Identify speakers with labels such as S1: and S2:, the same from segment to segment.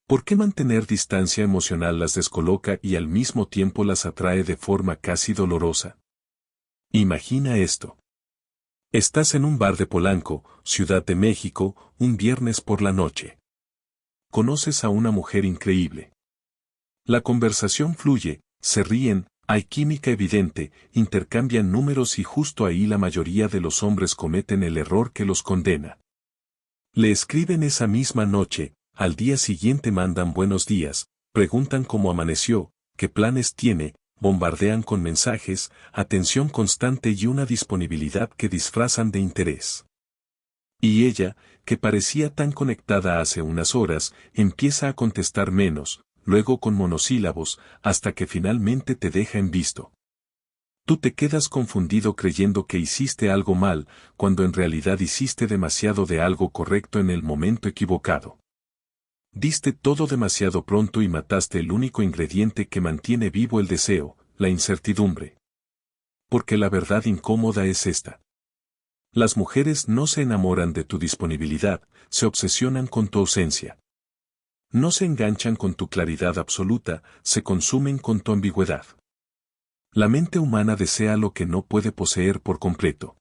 S1: ¿Por qué mantener distancia emocional las descoloca y al mismo tiempo las atrae de forma casi dolorosa? Imagina esto. Estás en un bar de Polanco, Ciudad de México, un viernes por la noche. Conoces a una mujer increíble. La conversación fluye, se ríen, hay química evidente, intercambian números y justo ahí la mayoría de los hombres cometen el error que los condena. Le escriben esa misma noche, al día siguiente mandan buenos días, preguntan cómo amaneció, qué planes tiene, bombardean con mensajes, atención constante y una disponibilidad que disfrazan de interés. Y ella, que parecía tan conectada hace unas horas, empieza a contestar menos, luego con monosílabos, hasta que finalmente te deja en visto. Tú te quedas confundido creyendo que hiciste algo mal, cuando en realidad hiciste demasiado de algo correcto en el momento equivocado. Diste todo demasiado pronto y mataste el único ingrediente que mantiene vivo el deseo, la incertidumbre. Porque la verdad incómoda es esta. Las mujeres no se enamoran de tu disponibilidad, se obsesionan con tu ausencia. No se enganchan con tu claridad absoluta, se consumen con tu ambigüedad. La mente humana desea lo que no puede poseer por completo.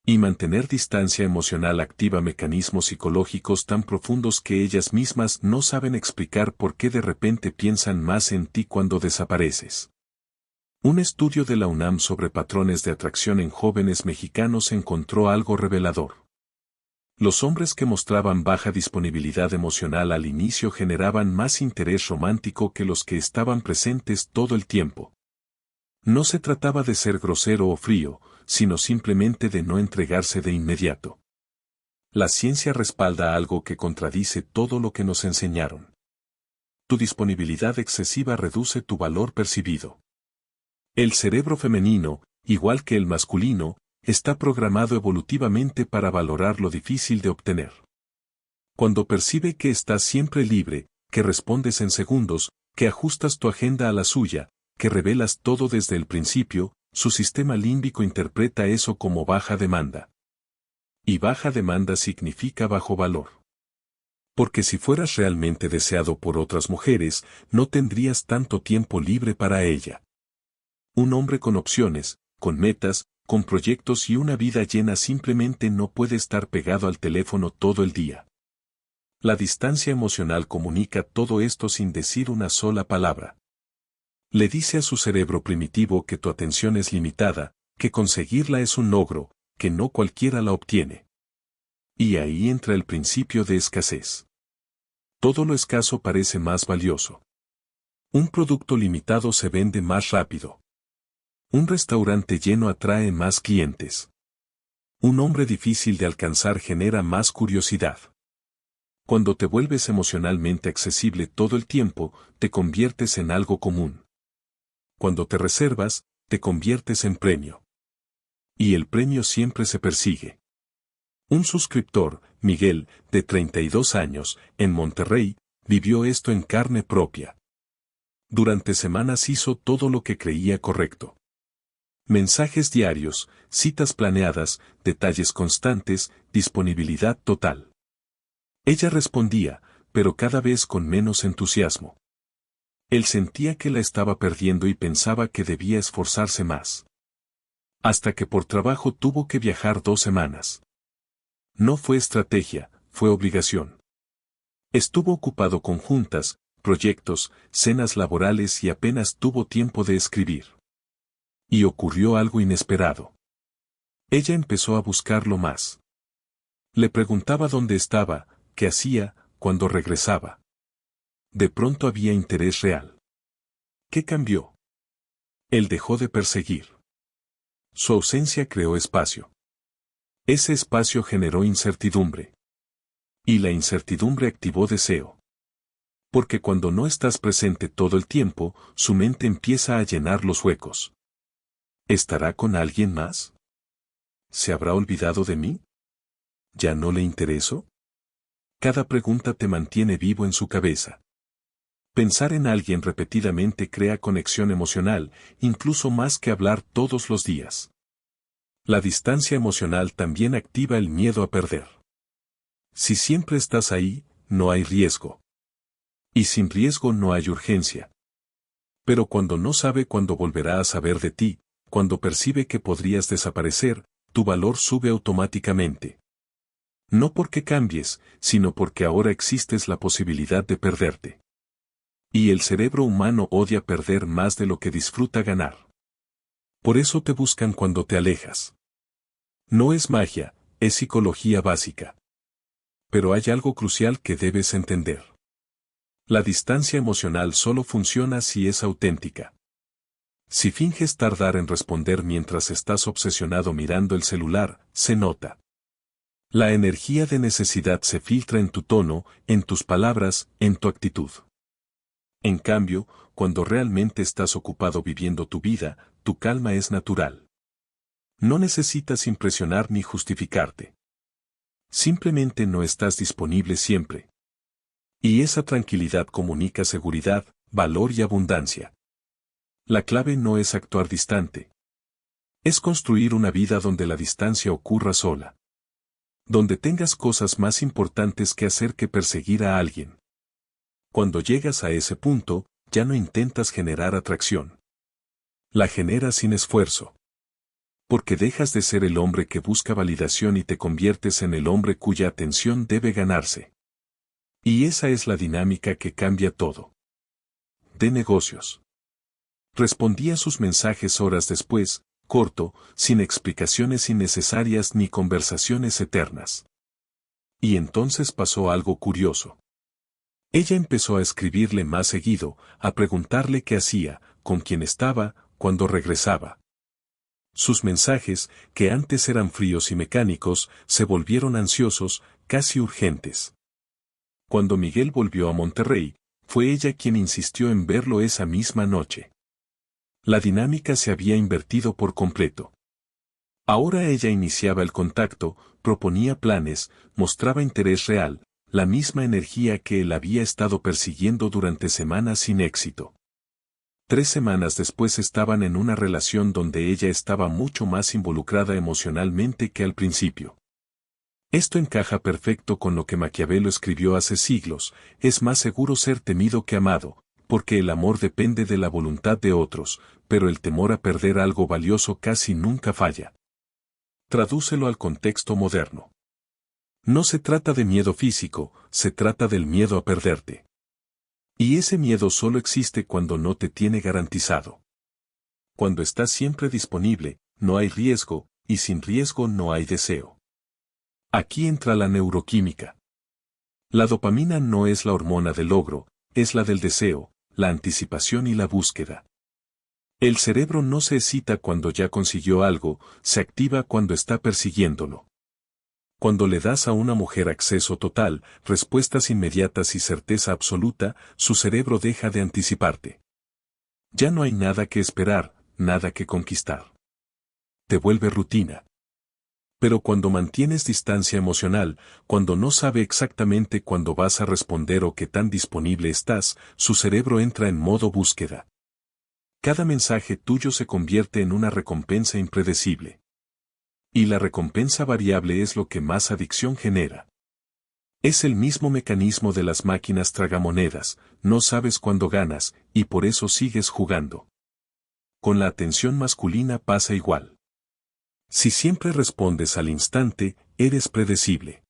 S1: Y mantener distancia emocional activa mecanismos psicológicos tan profundos que ellas mismas no saben explicar por qué de repente piensan más en ti cuando desapareces. Un estudio de la UNAM sobre patrones de atracción en jóvenes mexicanos encontró algo revelador. Los hombres que mostraban baja disponibilidad emocional al inicio generaban más interés romántico que los que estaban presentes todo el tiempo. No se trataba de ser grosero o frío, sino simplemente de no entregarse de inmediato. La ciencia respalda algo que contradice todo lo que nos enseñaron. Tu disponibilidad excesiva reduce tu valor percibido. El cerebro femenino, igual que el masculino, está programado evolutivamente para valorar lo difícil de obtener. Cuando percibe que estás siempre libre, que respondes en segundos, que ajustas tu agenda a la suya, que revelas todo desde el principio, su sistema límbico interpreta eso como baja demanda. Y baja demanda significa bajo valor. Porque si fueras realmente deseado por otras mujeres, no tendrías tanto tiempo libre para ella. Un hombre con opciones, con metas, con proyectos y una vida llena simplemente no puede estar pegado al teléfono todo el día. La distancia emocional comunica todo esto sin decir una sola palabra. Le dice a su cerebro primitivo que tu atención es limitada, que conseguirla es un logro, que no cualquiera la obtiene. Y ahí entra el principio de escasez. Todo lo escaso parece más valioso. Un producto limitado se vende más rápido. Un restaurante lleno atrae más clientes. Un hombre difícil de alcanzar genera más curiosidad. Cuando te vuelves emocionalmente accesible todo el tiempo, te conviertes en algo común. Cuando te reservas, te conviertes en premio. Y el premio siempre se persigue. Un suscriptor, Miguel, de 32 años, en Monterrey, vivió esto en carne propia. Durante semanas hizo todo lo que creía correcto. Mensajes diarios, citas planeadas, detalles constantes, disponibilidad total. Ella respondía, pero cada vez con menos entusiasmo. Él sentía que la estaba perdiendo y pensaba que debía esforzarse más. Hasta que por trabajo tuvo que viajar 2 semanas. No fue estrategia, fue obligación. Estuvo ocupado con juntas, proyectos, cenas laborales y apenas tuvo tiempo de escribir. Y ocurrió algo inesperado. Ella empezó a buscarlo más. Le preguntaba dónde estaba, qué hacía, cuándo regresaba. De pronto había interés real. ¿Qué cambió? Él dejó de perseguir. Su ausencia creó espacio. Ese espacio generó incertidumbre. Y la incertidumbre activó deseo. Porque cuando no estás presente todo el tiempo, su mente empieza a llenar los huecos. ¿Estará con alguien más? ¿Se habrá olvidado de mí? ¿Ya no le intereso? Cada pregunta te mantiene vivo en su cabeza. Pensar en alguien repetidamente crea conexión emocional, incluso más que hablar todos los días. La distancia emocional también activa el miedo a perder. Si siempre estás ahí, no hay riesgo. Y sin riesgo no hay urgencia. Pero cuando no sabe cuándo volverá a saber de ti, cuando percibe que podrías desaparecer, tu valor sube automáticamente. No porque cambies, sino porque ahora existes la posibilidad de perderte. Y el cerebro humano odia perder más de lo que disfruta ganar. Por eso te buscan cuando te alejas. No es magia, es psicología básica. Pero hay algo crucial que debes entender. La distancia emocional solo funciona si es auténtica. Si finges tardar en responder mientras estás obsesionado mirando el celular, se nota. La energía de necesidad se filtra en tu tono, en tus palabras, en tu actitud. En cambio, cuando realmente estás ocupado viviendo tu vida, tu calma es natural. No necesitas impresionar ni justificarte. Simplemente no estás disponible siempre. Y esa tranquilidad comunica seguridad, valor y abundancia. La clave no es actuar distante. Es construir una vida donde la distancia ocurra sola. Donde tengas cosas más importantes que hacer que perseguir a alguien. Cuando llegas a ese punto, ya no intentas generar atracción. La generas sin esfuerzo. Porque dejas de ser el hombre que busca validación y te conviertes en el hombre cuya atención debe ganarse. Y esa es la dinámica que cambia todo. De negocios. Respondía sus mensajes horas después, corto, sin explicaciones innecesarias ni conversaciones eternas. Y entonces pasó algo curioso. Ella empezó a escribirle más seguido, a preguntarle qué hacía, con quién estaba, cuándo regresaba. Sus mensajes, que antes eran fríos y mecánicos, se volvieron ansiosos, casi urgentes. Cuando Miguel volvió a Monterrey, fue ella quien insistió en verlo esa misma noche. La dinámica se había invertido por completo. Ahora ella iniciaba el contacto, proponía planes, mostraba interés real, la misma energía que él había estado persiguiendo durante semanas sin éxito. 3 semanas después estaban en una relación donde ella estaba mucho más involucrada emocionalmente que al principio. Esto encaja perfecto con lo que Maquiavelo escribió hace siglos: es más seguro ser temido que amado, porque el amor depende de la voluntad de otros, pero el temor a perder algo valioso casi nunca falla. Tradúcelo al contexto moderno. No se trata de miedo físico, se trata del miedo a perderte. Y ese miedo solo existe cuando no te tiene garantizado. Cuando estás siempre disponible, no hay riesgo, y sin riesgo no hay deseo. Aquí entra la neuroquímica. La dopamina no es la hormona del logro, es la del deseo, la anticipación y la búsqueda. El cerebro no se excita cuando ya consiguió algo, se activa cuando está persiguiéndolo. Cuando le das a una mujer acceso total, respuestas inmediatas y certeza absoluta, su cerebro deja de anticiparte. Ya no hay nada que esperar, nada que conquistar. Te vuelve rutina. Pero cuando mantienes distancia emocional, cuando no sabe exactamente cuándo vas a responder o qué tan disponible estás, su cerebro entra en modo búsqueda. Cada mensaje tuyo se convierte en una recompensa impredecible. Y la recompensa variable es lo que más adicción genera. Es el mismo mecanismo de las máquinas tragamonedas, no sabes cuándo ganas, y por eso sigues jugando. Con la atención masculina pasa igual. Si siempre respondes al instante, eres predecible.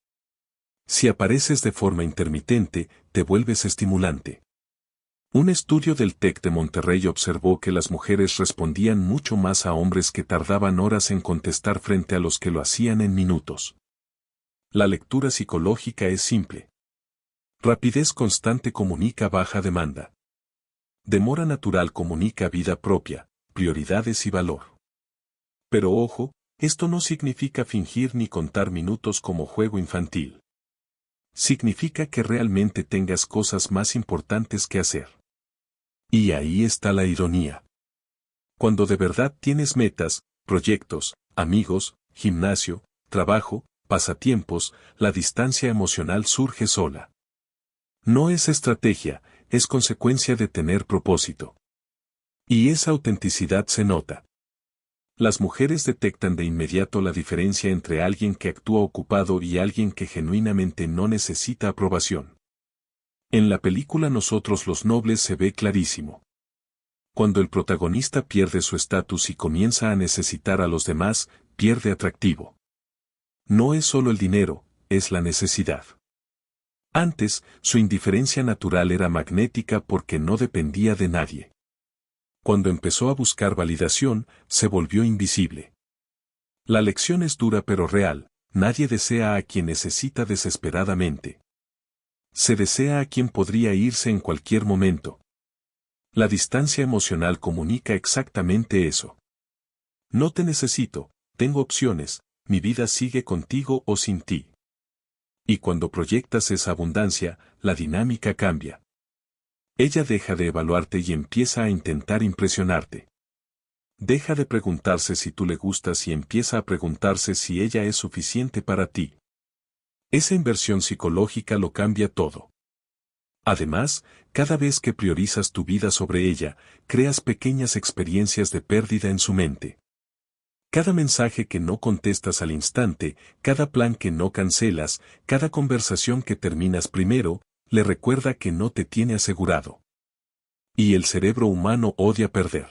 S1: Si apareces de forma intermitente, te vuelves estimulante. Un estudio del TEC de Monterrey observó que las mujeres respondían mucho más a hombres que tardaban horas en contestar frente a los que lo hacían en minutos. La lectura psicológica es simple. Rapidez constante comunica baja demanda. Demora natural comunica vida propia, prioridades y valor. Pero ojo, esto no significa fingir ni contar minutos como juego infantil. Significa que realmente tengas cosas más importantes que hacer. Y ahí está la ironía. Cuando de verdad tienes metas, proyectos, amigos, gimnasio, trabajo, pasatiempos, la distancia emocional surge sola. No es estrategia, es consecuencia de tener propósito. Y esa autenticidad se nota. Las mujeres detectan de inmediato la diferencia entre alguien que actúa ocupado y alguien que genuinamente no necesita aprobación. En la película Nosotros los Nobles se ve clarísimo. Cuando el protagonista pierde su estatus y comienza a necesitar a los demás, pierde atractivo. No es solo el dinero, es la necesidad. Antes, su indiferencia natural era magnética porque no dependía de nadie. Cuando empezó a buscar validación, se volvió invisible. La lección es dura pero real, nadie desea a quien necesita desesperadamente. Se desea a quien podría irse en cualquier momento. La distancia emocional comunica exactamente eso. No te necesito, tengo opciones, mi vida sigue contigo o sin ti. Y cuando proyectas esa abundancia, la dinámica cambia. Ella deja de evaluarte y empieza a intentar impresionarte. Deja de preguntarse si tú le gustas y empieza a preguntarse si ella es suficiente para ti. Esa inversión psicológica lo cambia todo. Además, cada vez que priorizas tu vida sobre ella, creas pequeñas experiencias de pérdida en su mente. Cada mensaje que no contestas al instante, cada plan que no cancelas, cada conversación que terminas primero, le recuerda que no te tiene asegurado. Y el cerebro humano odia perder.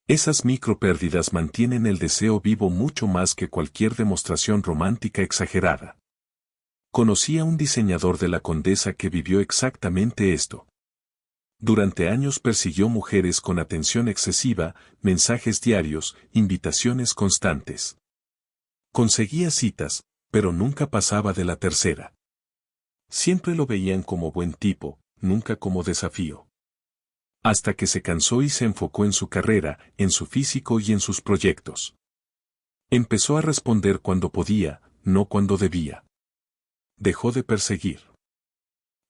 S1: Esas micropérdidas mantienen el deseo vivo mucho más que cualquier demostración romántica exagerada. Conocí a un diseñador de la Condesa que vivió exactamente esto. Durante años persiguió mujeres con atención excesiva, mensajes diarios, invitaciones constantes. Conseguía citas, pero nunca pasaba de la tercera. Siempre lo veían como buen tipo, nunca como desafío. Hasta que se cansó y se enfocó en su carrera, en su físico y en sus proyectos. Empezó a responder cuando podía, no cuando debía. Dejó de perseguir.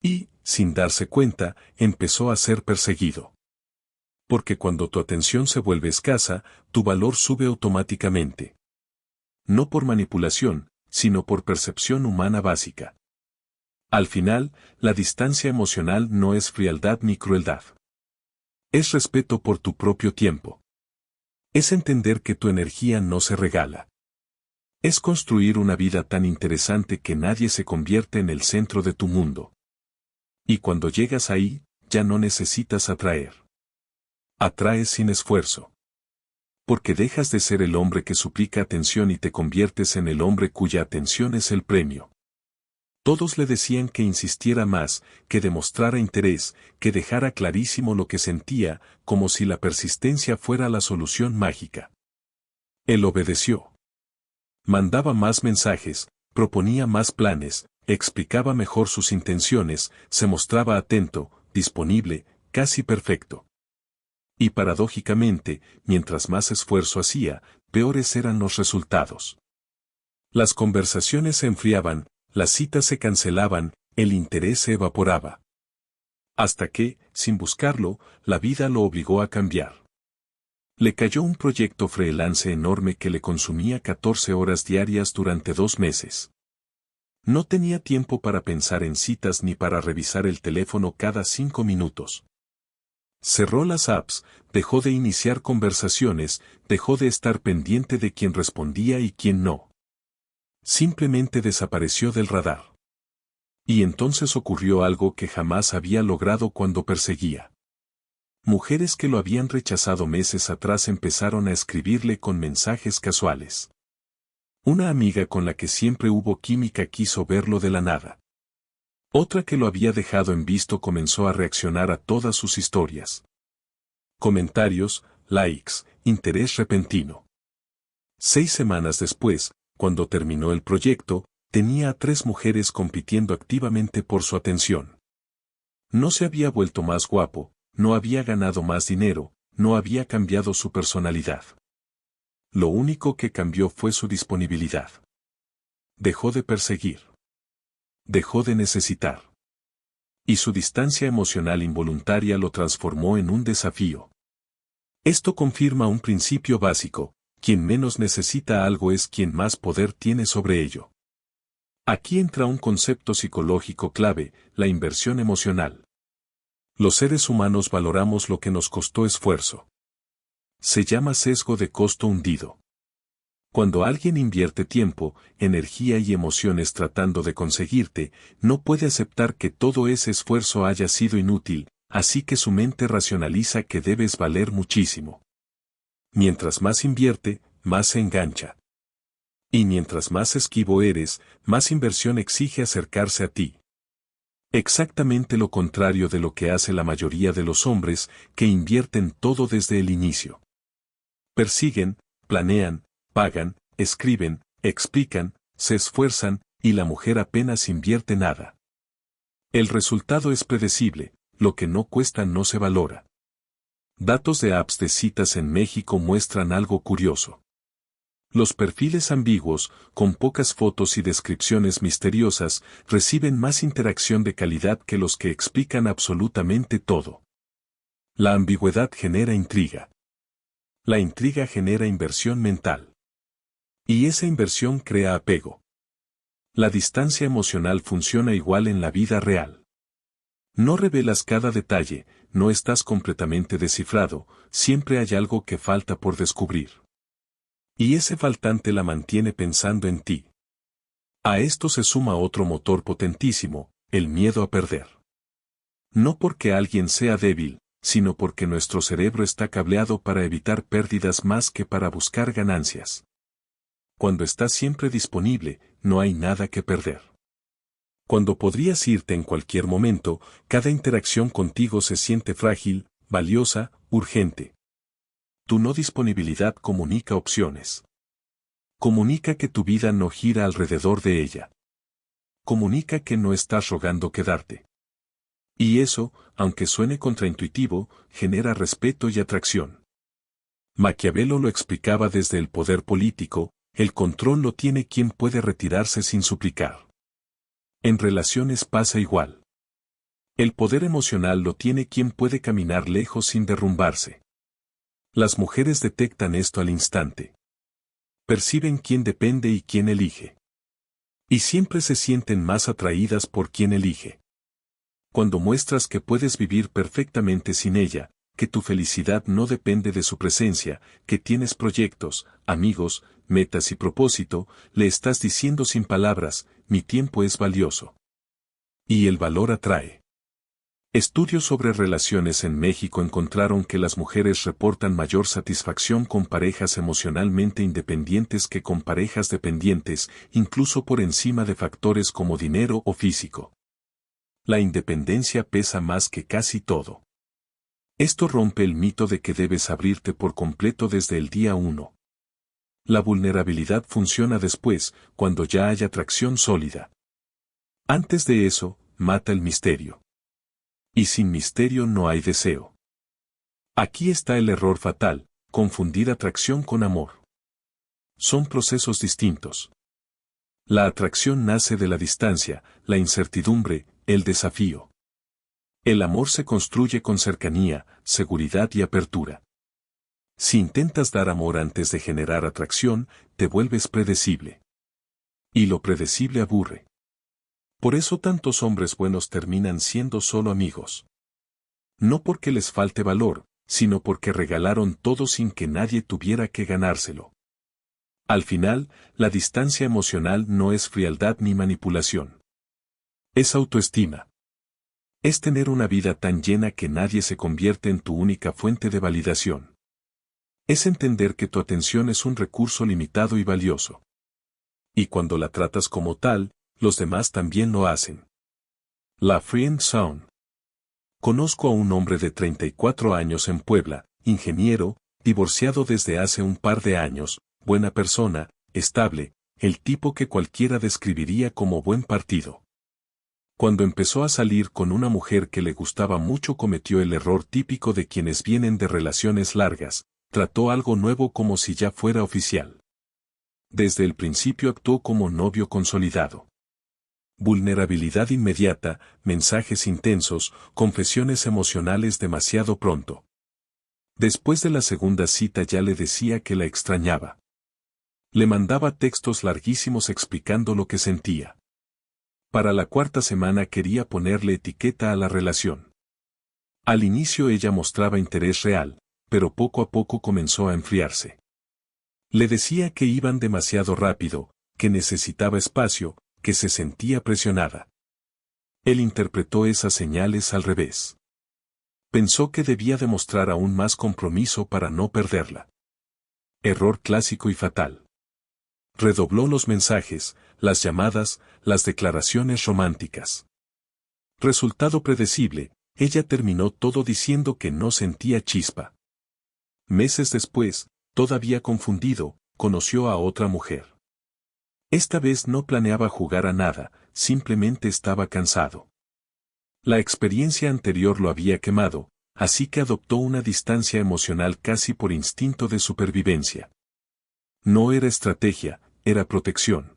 S1: Y, sin darse cuenta, empezó a ser perseguido. Porque cuando tu atención se vuelve escasa, tu valor sube automáticamente. No por manipulación, sino por percepción humana básica. Al final, la distancia emocional no es frialdad ni crueldad. Es respeto por tu propio tiempo. Es entender que tu energía no se regala. Es construir una vida tan interesante que nadie se convierte en el centro de tu mundo. Y cuando llegas ahí, ya no necesitas atraer. Atraes sin esfuerzo. Porque dejas de ser el hombre que suplica atención y te conviertes en el hombre cuya atención es el premio. Todos le decían que insistiera más, que demostrara interés, que dejara clarísimo lo que sentía, como si la persistencia fuera la solución mágica. Él obedeció. Mandaba más mensajes, proponía más planes, explicaba mejor sus intenciones, se mostraba atento, disponible, casi perfecto. Y paradójicamente, mientras más esfuerzo hacía, peores eran los resultados. Las conversaciones se enfriaban, las citas se cancelaban, el interés se evaporaba. Hasta que, sin buscarlo, la vida lo obligó a cambiar. Le cayó un proyecto freelance enorme que le consumía 14 horas diarias durante 2 meses. No tenía tiempo para pensar en citas ni para revisar el teléfono cada 5 minutos. Cerró las apps, dejó de iniciar conversaciones, dejó de estar pendiente de quién respondía y quién no. Simplemente desapareció del radar. Y entonces ocurrió algo que jamás había logrado cuando perseguía. Mujeres que lo habían rechazado meses atrás empezaron a escribirle con mensajes casuales. Una amiga con la que siempre hubo química quiso verlo de la nada. Otra que lo había dejado en visto comenzó a reaccionar a todas sus historias. Comentarios, likes, interés repentino. 6 semanas después, cuando terminó el proyecto, tenía a 3 mujeres compitiendo activamente por su atención. No se había vuelto más guapo, no había ganado más dinero, no había cambiado su personalidad. Lo único que cambió fue su disponibilidad. Dejó de perseguir. Dejó de necesitar. Y su distancia emocional involuntaria lo transformó en un desafío. Esto confirma un principio básico: quien menos necesita algo es quien más poder tiene sobre ello. Aquí entra un concepto psicológico clave: la inversión emocional. Los seres humanos valoramos lo que nos costó esfuerzo. Se llama sesgo de costo hundido. Cuando alguien invierte tiempo, energía y emociones tratando de conseguirte, no puede aceptar que todo ese esfuerzo haya sido inútil, así que su mente racionaliza que debes valer muchísimo. Mientras más invierte, más se engancha. Y mientras más esquivo eres, más inversión exige acercarse a ti. Exactamente lo contrario de lo que hace la mayoría de los hombres, que invierten todo desde el inicio. Persiguen, planean, pagan, escriben, explican, se esfuerzan, y la mujer apenas invierte nada. El resultado es predecible, lo que no cuesta no se valora. Datos de apps de citas en México muestran algo curioso. Los perfiles ambiguos, con pocas fotos y descripciones misteriosas, reciben más interacción de calidad que los que explican absolutamente todo. La ambigüedad genera intriga. La intriga genera inversión mental. Y esa inversión crea apego. La distancia emocional funciona igual en la vida real. No revelas cada detalle, no estás completamente descifrado, siempre hay algo que falta por descubrir. Y ese faltante la mantiene pensando en ti. A esto se suma otro motor potentísimo, el miedo a perder. No porque alguien sea débil, sino porque nuestro cerebro está cableado para evitar pérdidas más que para buscar ganancias. Cuando estás siempre disponible, no hay nada que perder. Cuando podrías irte en cualquier momento, cada interacción contigo se siente frágil, valiosa, urgente. Tu no disponibilidad comunica opciones. Comunica que tu vida no gira alrededor de ella. Comunica que no estás rogando quedarte. Y eso, aunque suene contraintuitivo, genera respeto y atracción. Maquiavelo lo explicaba desde el poder político, el control lo tiene quien puede retirarse sin suplicar. En relaciones pasa igual. El poder emocional lo tiene quien puede caminar lejos sin derrumbarse. Las mujeres detectan esto al instante. Perciben quién depende y quién elige. Y siempre se sienten más atraídas por quien elige. Cuando muestras que puedes vivir perfectamente sin ella, que tu felicidad no depende de su presencia, que tienes proyectos, amigos, metas y propósito, le estás diciendo sin palabras, mi tiempo es valioso. Y el valor atrae. Estudios sobre relaciones en México encontraron que las mujeres reportan mayor satisfacción con parejas emocionalmente independientes que con parejas dependientes, incluso por encima de factores como dinero o físico. La independencia pesa más que casi todo. Esto rompe el mito de que debes abrirte por completo desde el día 1. La vulnerabilidad funciona después, cuando ya hay atracción sólida. Antes de eso, mata el misterio. Y sin misterio no hay deseo. Aquí está el error fatal, confundir atracción con amor. Son procesos distintos. La atracción nace de la distancia, la incertidumbre, el desafío. El amor se construye con cercanía, seguridad y apertura. Si intentas dar amor antes de generar atracción, te vuelves predecible. Y lo predecible aburre. Por eso tantos hombres buenos terminan siendo solo amigos. No porque les falte valor, sino porque regalaron todo sin que nadie tuviera que ganárselo. Al final, la distancia emocional no es frialdad ni manipulación. Es autoestima. Es tener una vida tan llena que nadie se convierte en tu única fuente de validación. Es entender que tu atención es un recurso limitado y valioso. Y cuando la tratas como tal, los demás también lo hacen. La Friend Zone. Conozco a un hombre de 34 años en Puebla, ingeniero, divorciado desde hace un par de años, buena persona, estable, el tipo que cualquiera describiría como buen partido. Cuando empezó a salir con una mujer que le gustaba mucho cometió el error típico de quienes vienen de relaciones largas, trató algo nuevo como si ya fuera oficial. Desde el principio actuó como novio consolidado. Vulnerabilidad inmediata, mensajes intensos, confesiones emocionales demasiado pronto. Después de la segunda cita ya le decía que la extrañaba. Le mandaba textos larguísimos explicando lo que sentía. Para la cuarta semana quería ponerle etiqueta a la relación. Al inicio ella mostraba interés real, pero poco a poco comenzó a enfriarse. Le decía que iban demasiado rápido, que necesitaba espacio, que se sentía presionada. Él interpretó esas señales al revés. Pensó que debía demostrar aún más compromiso para no perderla. Error clásico y fatal. Redobló los mensajes, las llamadas, las declaraciones románticas. Resultado predecible, ella terminó todo diciendo que no sentía chispa. Meses después, todavía confundido, conoció a otra mujer. Esta vez no planeaba jugar a nada, simplemente estaba cansado. La experiencia anterior lo había quemado, así que adoptó una distancia emocional casi por instinto de supervivencia. No era estrategia, era protección.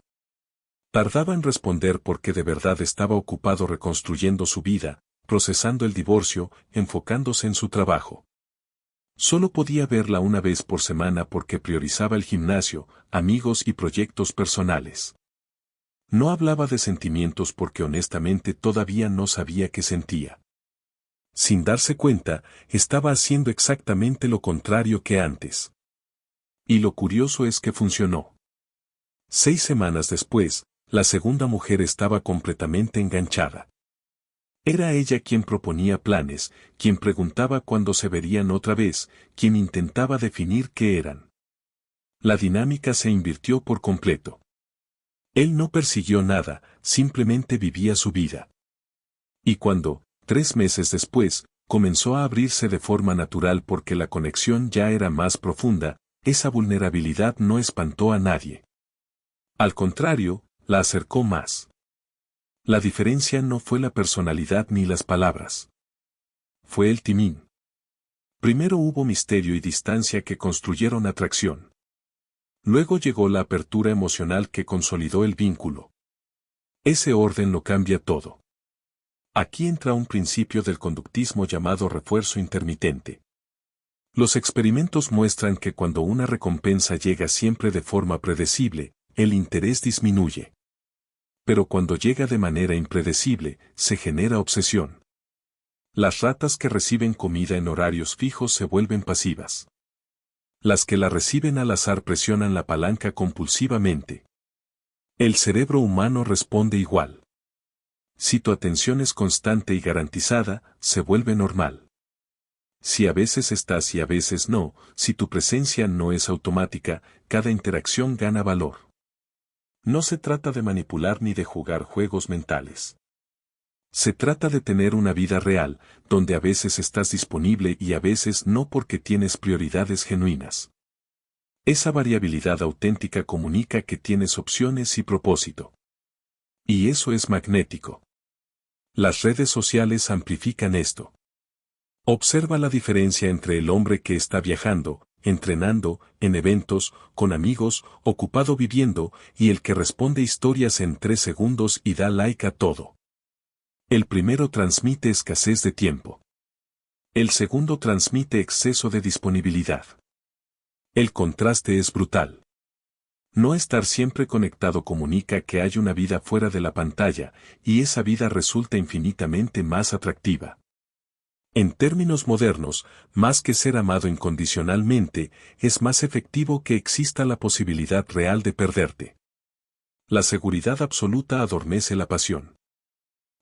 S1: Tardaba en responder porque de verdad estaba ocupado reconstruyendo su vida, procesando el divorcio, enfocándose en su trabajo. Solo podía verla una vez por semana porque priorizaba el gimnasio, amigos y proyectos personales. No hablaba de sentimientos porque honestamente todavía no sabía qué sentía. Sin darse cuenta, estaba haciendo exactamente lo contrario que antes. Y lo curioso es que funcionó. 6 semanas después, la segunda mujer estaba completamente enganchada. Era ella quien proponía planes, quien preguntaba cuándo se verían otra vez, quien intentaba definir qué eran. La dinámica se invirtió por completo. Él no persiguió nada, simplemente vivía su vida. Y cuando, 3 meses después, comenzó a abrirse de forma natural porque la conexión ya era más profunda, esa vulnerabilidad no espantó a nadie. Al contrario, la acercó más. La diferencia no fue la personalidad ni las palabras. Fue el timing. Primero hubo misterio y distancia que construyeron atracción. Luego llegó la apertura emocional que consolidó el vínculo. Ese orden lo cambia todo. Aquí entra un principio del conductismo llamado refuerzo intermitente. Los experimentos muestran que cuando una recompensa llega siempre de forma predecible, el interés disminuye. Pero cuando llega de manera impredecible, se genera obsesión. Las ratas que reciben comida en horarios fijos se vuelven pasivas. Las que la reciben al azar presionan la palanca compulsivamente. El cerebro humano responde igual. Si tu atención es constante y garantizada, se vuelve normal. Si a veces estás y a veces no, si tu presencia no es automática, cada interacción gana valor. No se trata de manipular ni de jugar juegos mentales. Se trata de tener una vida real, donde a veces estás disponible y a veces no porque tienes prioridades genuinas. Esa variabilidad auténtica comunica que tienes opciones y propósito. Y eso es magnético. Las redes sociales amplifican esto. Observa la diferencia entre el hombre que está viajando, entrenando, en eventos, con amigos, ocupado viviendo, y el que responde historias en 3 segundos y da like a todo. El primero transmite escasez de tiempo. El segundo transmite exceso de disponibilidad. El contraste es brutal. No estar siempre conectado comunica que hay una vida fuera de la pantalla, y esa vida resulta infinitamente más atractiva. En términos modernos, más que ser amado incondicionalmente, es más efectivo que exista la posibilidad real de perderte. La seguridad absoluta adormece la pasión.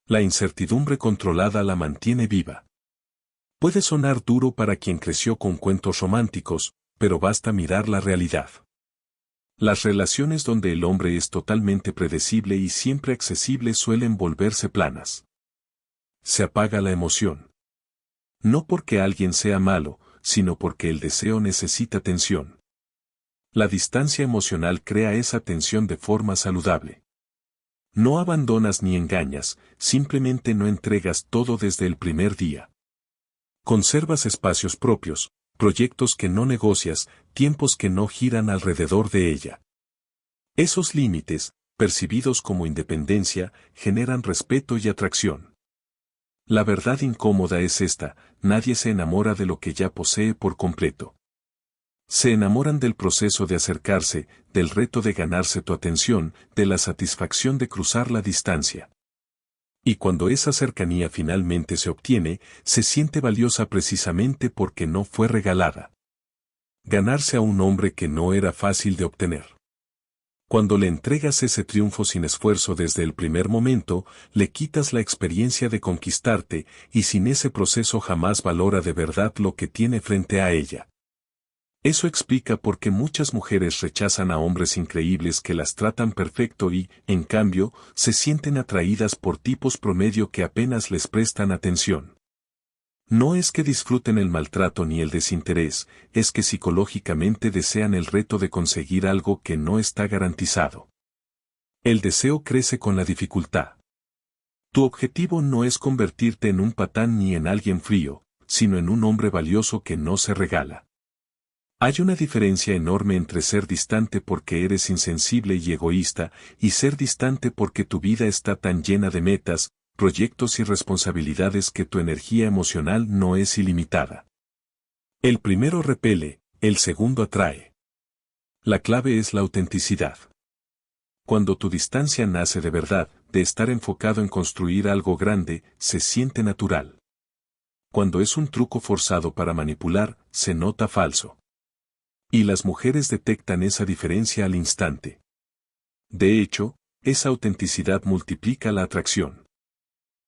S1: La incertidumbre controlada la mantiene viva. Puede sonar duro para quien creció con cuentos románticos, pero basta mirar la realidad. Las relaciones donde el hombre es totalmente predecible y siempre accesible suelen volverse planas. Se apaga la emoción. No porque alguien sea malo, sino porque el deseo necesita tensión. La distancia emocional crea esa tensión de forma saludable. No abandonas ni engañas, simplemente no entregas todo desde el primer día. Conservas espacios propios, proyectos que no negocias, tiempos que no giran alrededor de ella. Esos límites, percibidos como independencia, generan respeto y atracción. La verdad incómoda es esta: nadie se enamora de lo que ya posee por completo. Se enamoran del proceso de acercarse, del reto de ganarse tu atención, de la satisfacción de cruzar la distancia. Y cuando esa cercanía finalmente se obtiene, se siente valiosa precisamente porque no fue regalada. Ganarse a un hombre que no era fácil de obtener. Cuando le entregas ese triunfo sin esfuerzo desde el primer momento, le quitas la experiencia de conquistarte, y sin ese proceso jamás valora de verdad lo que tiene frente a ella. Eso explica por qué muchas mujeres rechazan a hombres increíbles que las tratan perfecto y, en cambio, se sienten atraídas por tipos promedio que apenas les prestan atención. No es que disfruten el maltrato ni el desinterés, es que psicológicamente desean el reto de conseguir algo que no está garantizado. El deseo crece con la dificultad. Tu objetivo no es convertirte en un patán ni en alguien frío, sino en un hombre valioso que no se regala. Hay una diferencia enorme entre ser distante porque eres insensible y egoísta, y ser distante porque tu vida está tan llena de metas, proyectos y responsabilidades que tu energía emocional no es ilimitada. El primero repele, el segundo atrae. La clave es la autenticidad. Cuando tu distancia nace de verdad, de estar enfocado en construir algo grande, se siente natural. Cuando es un truco forzado para manipular, se nota falso. Y las mujeres detectan esa diferencia al instante. De hecho, esa autenticidad multiplica la atracción.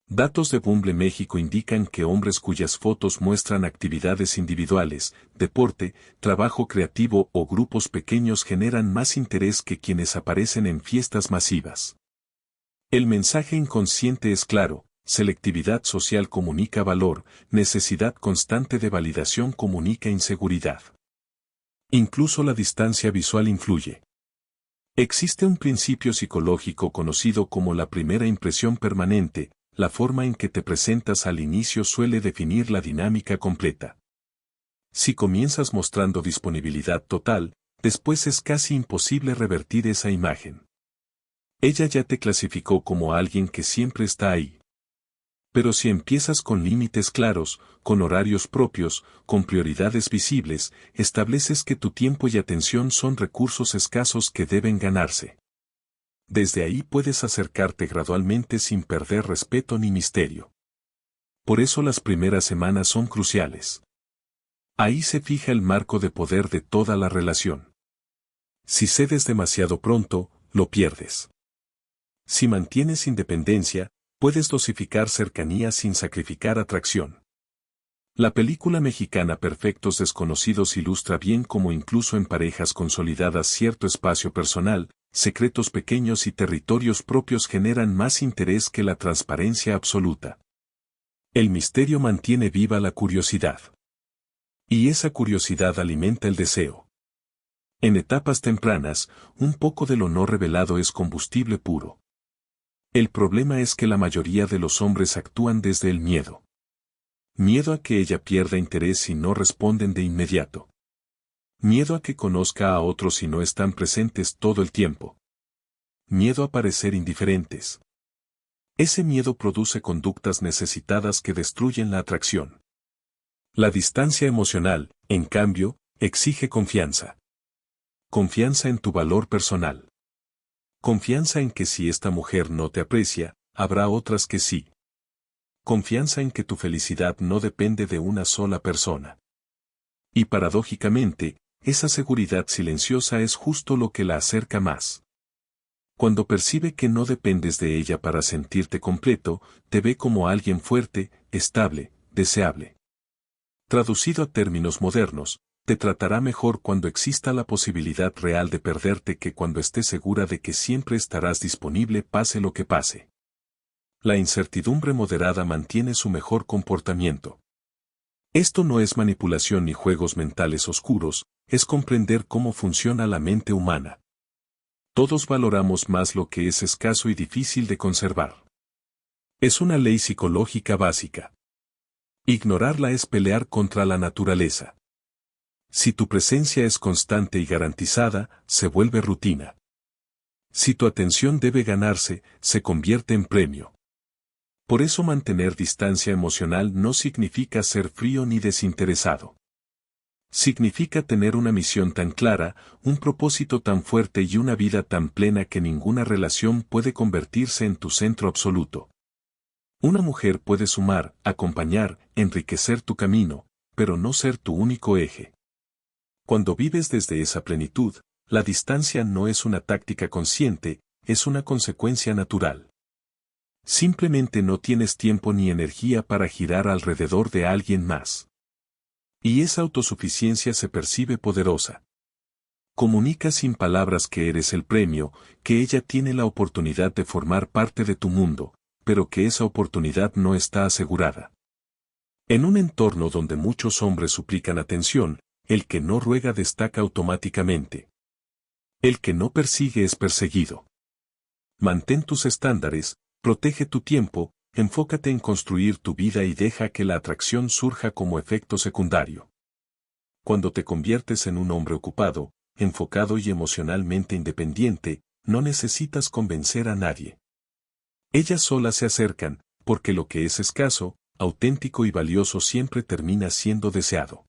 S1: Datos de Bumble México indican que hombres cuyas fotos muestran actividades individuales, deporte, trabajo creativo o grupos pequeños generan más interés que quienes aparecen en fiestas masivas. El mensaje inconsciente es claro: selectividad social comunica valor, necesidad constante de validación comunica inseguridad. Incluso la distancia visual influye. Existe un principio psicológico conocido como la primera impresión permanente. La forma en que te presentas al inicio suele definir la dinámica completa. Si comienzas mostrando disponibilidad total, después es casi imposible revertir esa imagen. Ella ya te clasificó como alguien que siempre está ahí. Pero si empiezas con límites claros, con horarios propios, con prioridades visibles, estableces que tu tiempo y atención son recursos escasos que deben ganarse. Desde ahí puedes acercarte gradualmente sin perder respeto ni misterio. Por eso las primeras semanas son cruciales. Ahí se fija el marco de poder de toda la relación. Si cedes demasiado pronto, lo pierdes. Si mantienes independencia, puedes dosificar cercanía sin sacrificar atracción. La película mexicana Perfectos Desconocidos ilustra bien cómo incluso en parejas consolidadas cierto espacio personal, secretos pequeños y territorios propios generan más interés que la transparencia absoluta. El misterio mantiene viva la curiosidad. Y esa curiosidad alimenta el deseo. En etapas tempranas, un poco de lo no revelado es combustible puro. El problema es que la mayoría de los hombres actúan desde el miedo. Miedo a que ella pierda interés si no responden de inmediato. Miedo a que conozca a otros si no están presentes todo el tiempo. Miedo a parecer indiferentes. Ese miedo produce conductas necesitadas que destruyen la atracción. La distancia emocional, en cambio, exige confianza. Confianza en tu valor personal. Confianza en que si esta mujer no te aprecia, habrá otras que sí. Confianza en que tu felicidad no depende de una sola persona. Y paradójicamente, esa seguridad silenciosa es justo lo que la acerca más. Cuando percibe que no dependes de ella para sentirte completo, te ve como alguien fuerte, estable, deseable. Traducido a términos modernos, te tratará mejor cuando exista la posibilidad real de perderte que cuando estés segura de que siempre estarás disponible pase lo que pase. La incertidumbre moderada mantiene su mejor comportamiento. Esto no es manipulación ni juegos mentales oscuros, es comprender cómo funciona la mente humana. Todos valoramos más lo que es escaso y difícil de conservar. Es una ley psicológica básica. Ignorarla es pelear contra la naturaleza. Si tu presencia es constante y garantizada, se vuelve rutina. Si tu atención debe ganarse, se convierte en premio. Por eso mantener distancia emocional no significa ser frío ni desinteresado. Significa tener una misión tan clara, un propósito tan fuerte y una vida tan plena que ninguna relación puede convertirse en tu centro absoluto. Una mujer puede sumar, acompañar, enriquecer tu camino, pero no ser tu único eje. Cuando vives desde esa plenitud, la distancia no es una táctica consciente, es una consecuencia natural. Simplemente no tienes tiempo ni energía para girar alrededor de alguien más. Y esa autosuficiencia se percibe poderosa. Comunica sin palabras que eres el premio, que ella tiene la oportunidad de formar parte de tu mundo, pero que esa oportunidad no está asegurada. En un entorno donde muchos hombres suplican atención, el que no ruega destaca automáticamente. El que no persigue es perseguido. Mantén tus estándares, protege tu tiempo, enfócate en construir tu vida y deja que la atracción surja como efecto secundario. Cuando te conviertes en un hombre ocupado, enfocado y emocionalmente independiente, no necesitas convencer a nadie. Ellas solas se acercan, porque lo que es escaso, auténtico y valioso siempre termina siendo deseado.